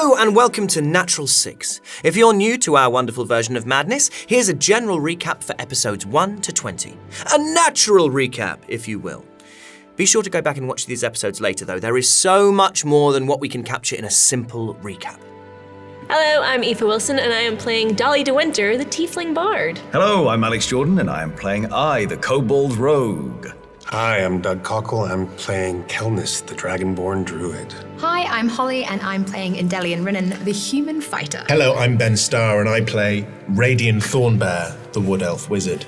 Hello and welcome to Natural 6. If you're new to our wonderful version of Madness, here's a general recap for episodes 1 to 20. A natural recap, if you will. Be sure to go back and watch these episodes later though. There is so much more than what we can capture in a simple recap. Hello, I'm Aoife Wilson and I am playing Dolly de Winter, the Tiefling Bard. Hello, I'm Alex Jordan and I am playing the Kobold Rogue. Hi, I'm Doug Cockle. I'm playing Kelnis, the Dragonborn Druid. Hi, I'm Hollie, and I'm playing Indelian Rinnan, the Human Fighter. Hello, I'm Ben Starr, and I play Radian Thornbear, the Wood Elf Wizard.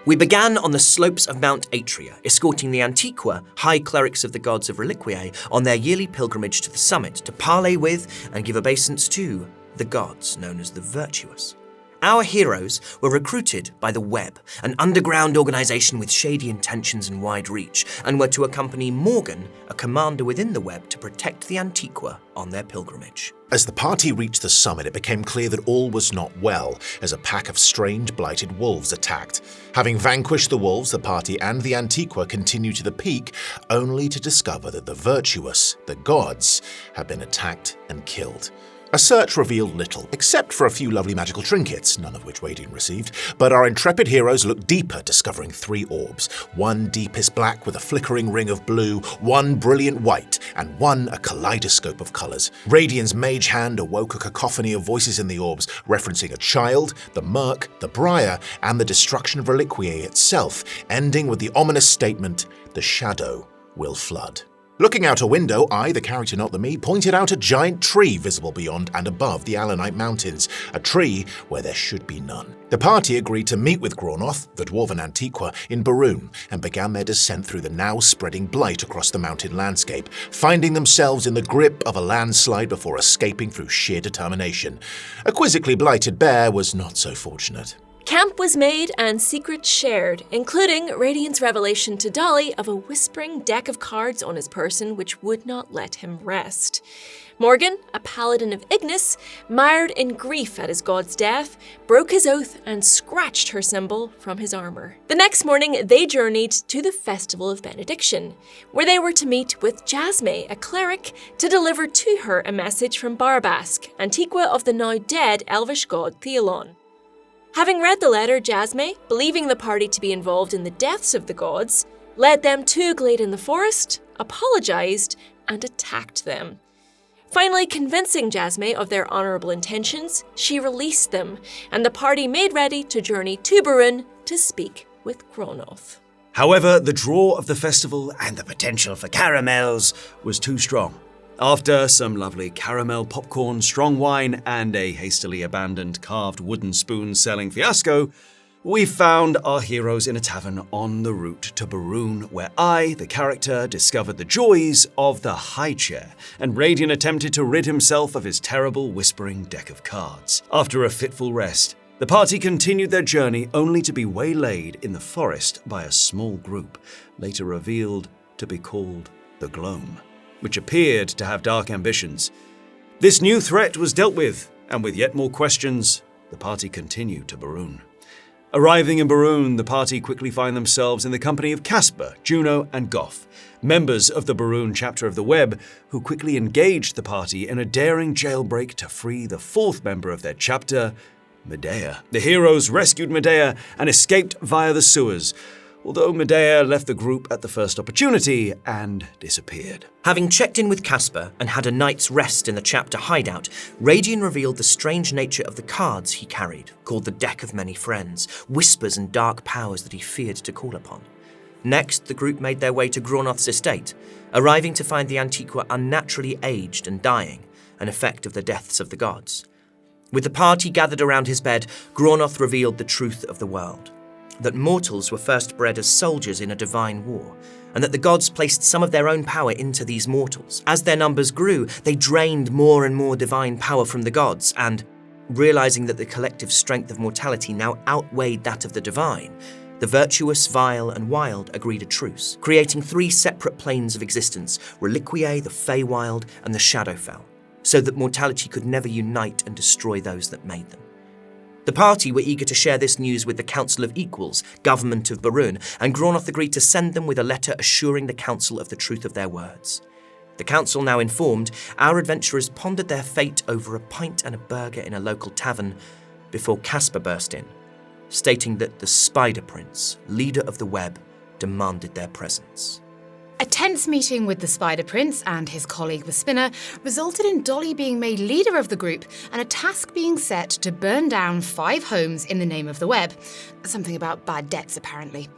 We began on the slopes of Mount Atria, escorting the Antiqua, high clerics of the gods of Reliquiae, on their yearly pilgrimage to the summit to parley with and give obeisance to the gods known as the Virtuous. Our heroes were recruited by the Web, an underground organisation with shady intentions and wide reach, and were to accompany Morgan, a commander within the Web, to protect the Antiqua on their pilgrimage. As the party reached the summit, it became clear that all was not well, as a pack of strange, blighted wolves attacked. Having vanquished the wolves, the party and the Antiqua continued to the peak, only to discover that the Virtuous, the gods, had been attacked and killed. A search revealed little, except for a few lovely magical trinkets, none of which Radiant received, but our intrepid heroes looked deeper, discovering 3 orbs, one deepest black with a flickering ring of blue, one brilliant white, and one a kaleidoscope of colours. Radiant's mage hand awoke a cacophony of voices in the orbs, referencing a child, the Merc, the Briar, and the destruction of Reliquiae itself, ending with the ominous statement, "The shadow will flood." Looking out a window, I, the character not the me, pointed out a giant tree visible beyond and above the Allanite Mountains, a tree where there should be none. The party agreed to meet with Graunoth, the dwarven Antiqua, in Baroon, and began their descent through the now spreading blight across the mountain landscape, finding themselves in the grip of a landslide before escaping through sheer determination. A quizzically blighted bear was not so fortunate. Camp was made and secrets shared, including Radiant's revelation to Dolly of a whispering deck of cards on his person which would not let him rest. Morgan, a paladin of Ignis, mired in grief at his god's death, broke his oath and scratched her symbol from his armor. The next morning, they journeyed to the Festival of Benediction, where they were to meet with Jasme, a cleric, to deliver to her a message from Barbask, Antiqua of the now dead elvish god Theolon. Having read the letter, Jasme, believing the party to be involved in the deaths of the gods, led them to a glade in the forest, apologised, and attacked them. Finally convincing Jasme of their honourable intentions, she released them, and the party made ready to journey to Baroon to speak with Graunoth. However, the draw of the festival and the potential for caramels was too strong. After some lovely caramel popcorn, strong wine, and a hastily abandoned carved wooden spoon-selling fiasco, we found our heroes in a tavern on the route to Baroon, where I, the character, discovered the joys of the high chair, and Radiant attempted to rid himself of his terrible whispering deck of cards. After a fitful rest, the party continued their journey only to be waylaid in the forest by a small group, later revealed to be called the Gloam, which appeared to have dark ambitions. This new threat was dealt with, and with yet more questions, the party continued to Baroon. Arriving in Baroon, the party quickly find themselves in the company of Casper, Juno, and Goff, members of the Baroon chapter of the Web, who quickly engaged the party in a daring jailbreak to free the 4th member of their chapter, Medea. The heroes rescued Medea and escaped via the sewers, although Medea left the group at the first opportunity and disappeared. Having checked in with Casper and had a night's rest in the chapter hideout, Radian revealed the strange nature of the cards he carried, called the Deck of Many Friends, whispers and dark powers that he feared to call upon. Next, the group made their way to Graunoth's estate, arriving to find the Antiqua unnaturally aged and dying, an effect of the deaths of the gods. With the party gathered around his bed, Graunoth revealed the truth of the world, that mortals were first bred as soldiers in a divine war, and that the gods placed some of their own power into these mortals. As their numbers grew, they drained more and more divine power from the gods, and, realizing that the collective strength of mortality now outweighed that of the divine, the virtuous, vile, and wild agreed a truce, creating 3 separate planes of existence, Reliquiae, the Feywild, and the Shadowfell, so that mortality could never unite and destroy those that made them. The party were eager to share this news with the Council of Equals, government of Baroon, and Graunoth agreed to send them with a letter assuring the council of the truth of their words. The council now informed, our adventurers pondered their fate over a pint and a burger in a local tavern before Casper burst in, stating that the Spider Prince, leader of the web, demanded their presence. A tense meeting with the Spider Prince and his colleague the Spinner resulted in Dolly being made leader of the group and a task being set to burn down 5 homes in the name of the web. Something about bad debts, apparently.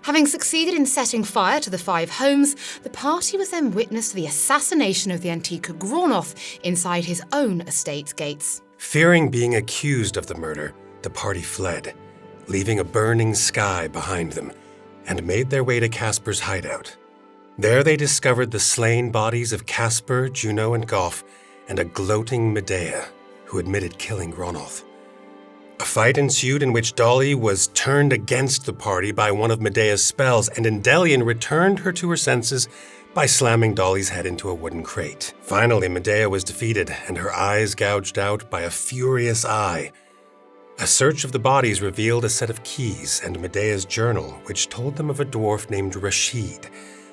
Having succeeded in setting fire to the 5 homes, the party was then witness to the assassination of the Antiqua Gronnoth inside his own estate's gates. Fearing being accused of the murder, the party fled, leaving a burning sky behind them, and made their way to Casper's hideout. There they discovered the slain bodies of Casper, Juno, and Goff, and a gloating Medea, who admitted killing Gronnoth. A fight ensued in which Dolly was turned against the party by one of Medea's spells, and Indelian returned her to her senses by slamming Dolly's head into a wooden crate. Finally, Medea was defeated, and her eyes gouged out by a furious eye. A search of the bodies revealed a set of keys and Medea's journal, which told them of a dwarf named Rashid,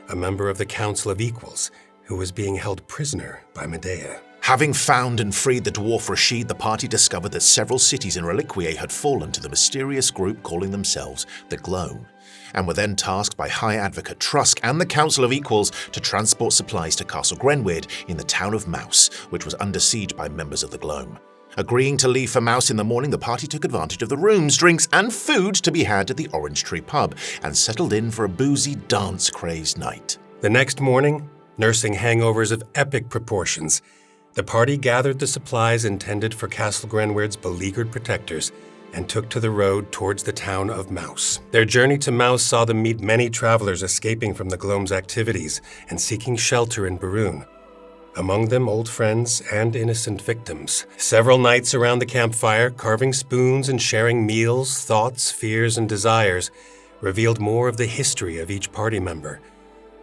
a member of the Council of Equals, who was being held prisoner by Medea. Having found and freed the dwarf Rashid, the party discovered that several cities in Reliquiae had fallen to the mysterious group calling themselves the Gloam, and were then tasked by High Advocate Trusk and the Council of Equals to transport supplies to Castle Grenweir in the town of Mouse, which was under siege by members of the Gloam. Agreeing to leave for Mouse in the morning, the party took advantage of the rooms, drinks, and food to be had at the Orange Tree pub, and settled in for a boozy, dance-crazed night. The next morning, nursing hangovers of epic proportions, the party gathered the supplies intended for Castle Grenweir's beleaguered protectors and took to the road towards the town of Mouse. Their journey to Mouse saw them meet many travelers escaping from the Gloam's activities and seeking shelter in Baroon. Among them, old friends and innocent victims. Several nights around the campfire, carving spoons and sharing meals, thoughts, fears, and desires, revealed more of the history of each party member,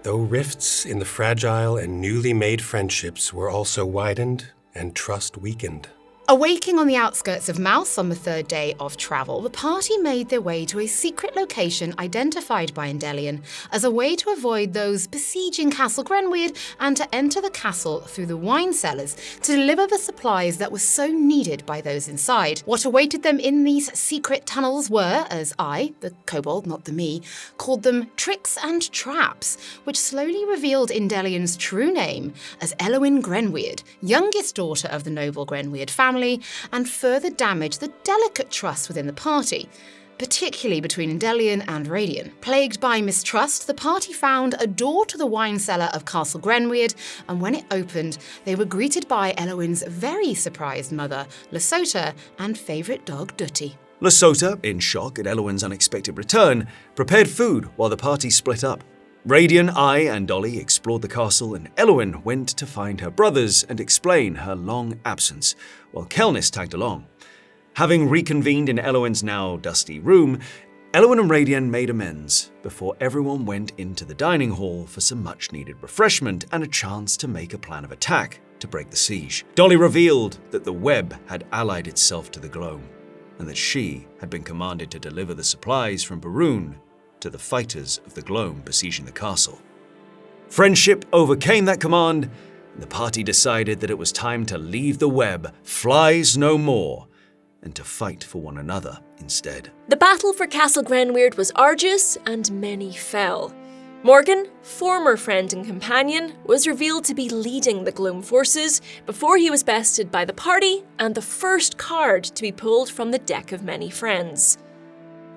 though rifts in the fragile and newly made friendships were also widened and trust weakened. Awaking on the outskirts of Mouse on the 3rd day of travel, the party made their way to a secret location identified by Indelian as a way to avoid those besieging Castle Grenweir and to enter the castle through the wine cellars to deliver the supplies that were so needed by those inside. What awaited them in these secret tunnels were, as I, the kobold, not the me, called them tricks and traps, which slowly revealed Indelian's true name as Elowyn Grenweir, youngest daughter of the noble Grenweir family, and further damaged the delicate trust within the party, particularly between Indelian and Radian. Plagued by mistrust, the party found a door to the wine cellar of Castle Grenweir, and when it opened, they were greeted by Elowyn's very surprised mother, Lesota, and favourite dog, Dutty. Lesota, in shock at Elowyn's unexpected return, prepared food while the party split up. Radian, I, and Dolly explored the castle, and Elowyn went to find her brothers and explain her long absence, while Kelnis tagged along. Having reconvened in Elowyn's now dusty room, Elowyn and Radian made amends before everyone went into the dining hall for some much-needed refreshment and a chance to make a plan of attack to break the siege. Dolly revealed that the web had allied itself to the Gloam, and that she had been commanded to deliver the supplies from Baroon to the fighters of the Gloam besieging the castle. Friendship overcame that command, and the party decided that it was time to leave the web, flies no more, and to fight for one another instead. The battle for Castle Grenweir was arduous, and many fell. Morgan, former friend and companion, was revealed to be leading the Gloam forces before he was bested by the party and the first card to be pulled from the deck of many friends.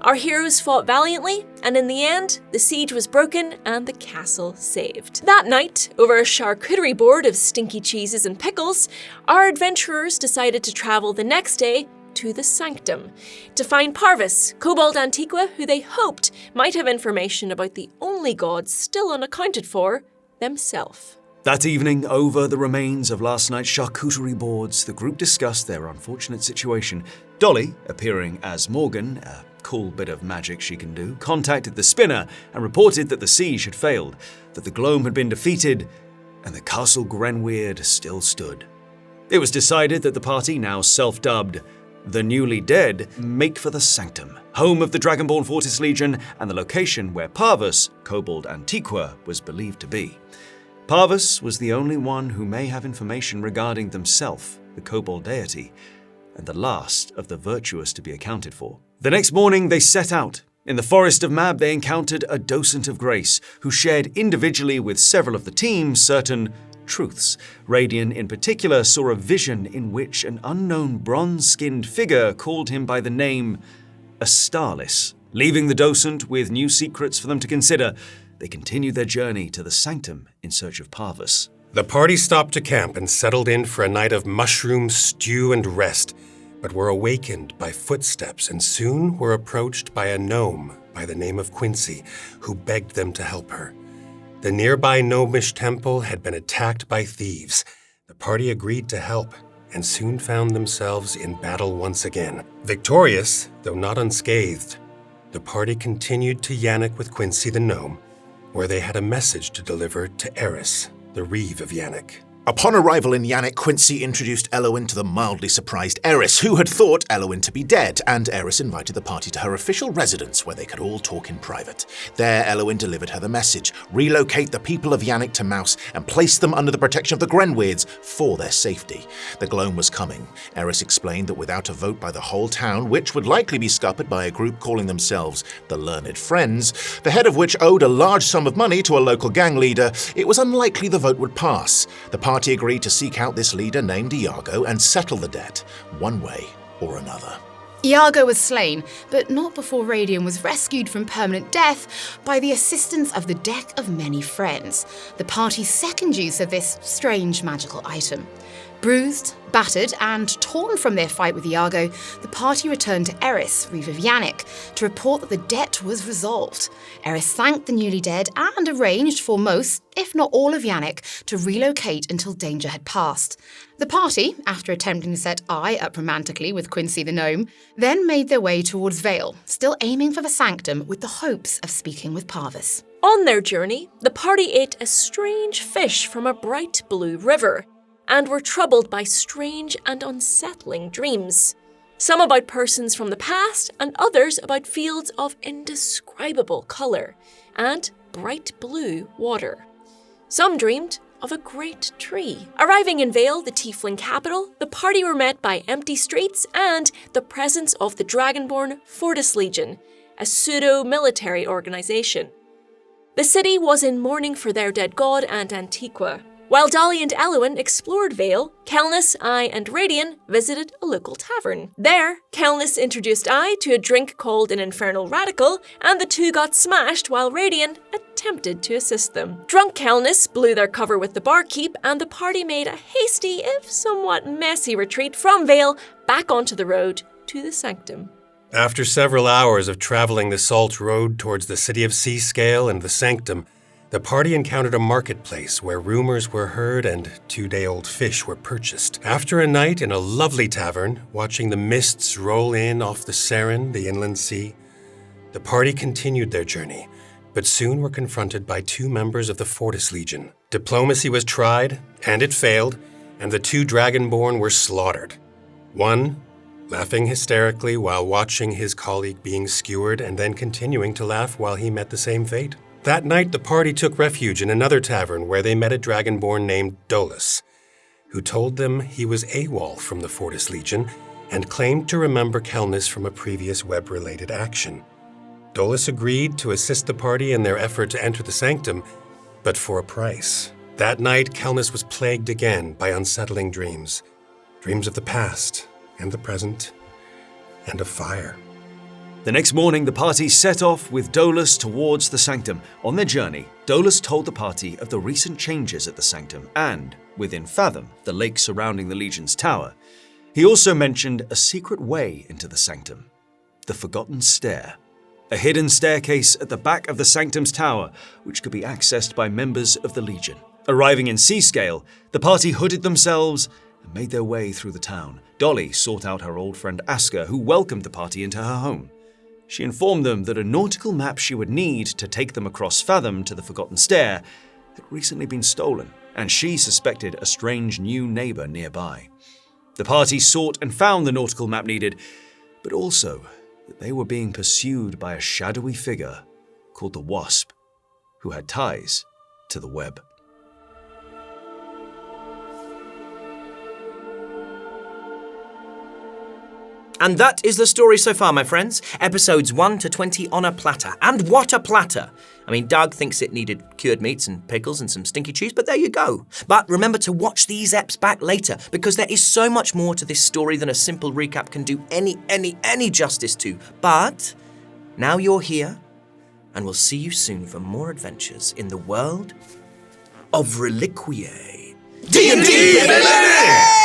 Our heroes fought valiantly, and in the end, the siege was broken and the castle saved. That night, over a charcuterie board of stinky cheeses and pickles, our adventurers decided to travel the next day to the Sanctum to find Parvis, Kobold Antiqua, who they hoped might have information about the only gods still unaccounted for, themselves. That evening, over the remains of last night's charcuterie boards, the group discussed their unfortunate situation. Dolly, appearing as Morgan, a cool bit of magic she can do, contacted the Spinner and reported that the siege had failed, that the Gloam had been defeated, and that Castle Grenweir still stood. It was decided that the party, now self-dubbed the Newly Dead, make for the Sanctum, home of the Dragonborn Fortis Legion and the location where Parvis, Kobold Antiqua, was believed to be. Parvus was the only one who may have information regarding themselves, the kobold deity, and the last of the virtuous to be accounted for. The next morning they set out. In the forest of Mab they encountered a docent of grace, who shared individually with several of the team certain truths. Radian in particular saw a vision in which an unknown bronze-skinned figure called him by the name Starless. Leaving the docent with new secrets for them to consider, they continued their journey to the sanctum in search of Parvus. The party stopped to camp and settled in for a night of mushroom stew and rest, but were awakened by footsteps and soon were approached by a gnome by the name of Quincy, who begged them to help her. The nearby gnomish temple had been attacked by thieves. The party agreed to help and soon found themselves in battle once again. Victorious, though not unscathed, the party continued to Yannick with Quincy the gnome, where they had a message to deliver to Eris, the reeve of Yannick. Upon arrival in Yannick, Quincy introduced Eowyn to the mildly surprised Eris, who had thought Eowyn to be dead, and Eris invited the party to her official residence where they could all talk in private. There, Eowyn delivered her the message: relocate the people of Yannick to Mouse and place them under the protection of the grenweirds for their safety. The gloam was coming. Eris explained that without a vote by the whole town, which would likely be scuppered by a group calling themselves the Learned Friends, the head of which owed a large sum of money to a local gang leader, it was unlikely the vote would pass. The party agreed to seek out this leader named Iago and settle the debt, one way or another. Iago was slain, but not before Radian was rescued from permanent death by the assistance of the Deck of Many Friends, the party's second use of this strange magical item. Bruised, battered, and torn from their fight with Iago, the party returned to Eris, reeve of Yannick, to report that the debt was resolved. Eris thanked the newly dead and arranged for most, if not all of Yannick, to relocate until danger had passed. The party, after attempting to set eye up romantically with Quincy the gnome, then made their way towards Vale, still aiming for the sanctum with the hopes of speaking with Parvus. On their journey, the party ate a strange fish from a bright blue river, and were troubled by strange and unsettling dreams. Some about persons from the past, and others about fields of indescribable colour and bright blue water. Some dreamed of a great tree. Arriving in Vale, the tiefling capital, the party were met by empty streets and the presence of the Dragonborn Fortis Legion, a pseudo-military organisation. The city was in mourning for their dead god and Antiqua. While Dolly and Eowyn explored Vale, Kelnis, I, and Radian visited a local tavern. There, Kelnis introduced I to a drink called an Infernal Radical, and the two got smashed while Radian attempted to assist them. Drunk Kelnis blew their cover with the barkeep, and the party made a hasty, if somewhat messy, retreat from Vale back onto the road to the sanctum. After several hours of traveling the salt road towards the city of Seascale and the sanctum, the party encountered a marketplace where rumors were heard and 2-day-old fish were purchased. After a night in a lovely tavern, watching the mists roll in off the Seren, the inland sea, the party continued their journey, but soon were confronted by 2 members of the Fortis Legion. Diplomacy was tried, and it failed, and the 2 Dragonborn were slaughtered. One, laughing hysterically while watching his colleague being skewered and then continuing to laugh while he met the same fate. That night, the party took refuge in another tavern where they met a Dragonborn named Dolus, who told them he was AWOL from the Fortis Legion and claimed to remember Kelnis from a previous web-related action. Dolus agreed to assist the party in their effort to enter the sanctum, but for a price. That night, Kelnis was plagued again by unsettling dreams. Dreams of the past and the present and of fire. The next morning, the party set off with Dolus towards the sanctum. On their journey, Dolus told the party of the recent changes at the sanctum and, within Fathom, the lake surrounding the Legion's tower. He also mentioned a secret way into the sanctum, the Forgotten Stair, a hidden staircase at the back of the sanctum's tower, which could be accessed by members of the Legion. Arriving in Seascale, the party hooded themselves and made their way through the town. Dolly sought out her old friend Asker, who welcomed the party into her home. She informed them that a nautical map she would need to take them across Fathom to the Forgotten Stair had recently been stolen, and she suspected a strange new neighbour nearby. The party sought and found the nautical map needed, but also that they were being pursued by a shadowy figure called the Wasp, who had ties to the web. And that is the story so far, my friends. Episodes 1 to 20 on a platter. And what a platter! I mean, Doug thinks it needed cured meats and pickles and some stinky cheese, but there you go. But remember to watch these eps back later, because there is so much more to this story than a simple recap can do any justice to. But now you're here, and we'll see you soon for more adventures in the world of Reliquiae. D&D, baby!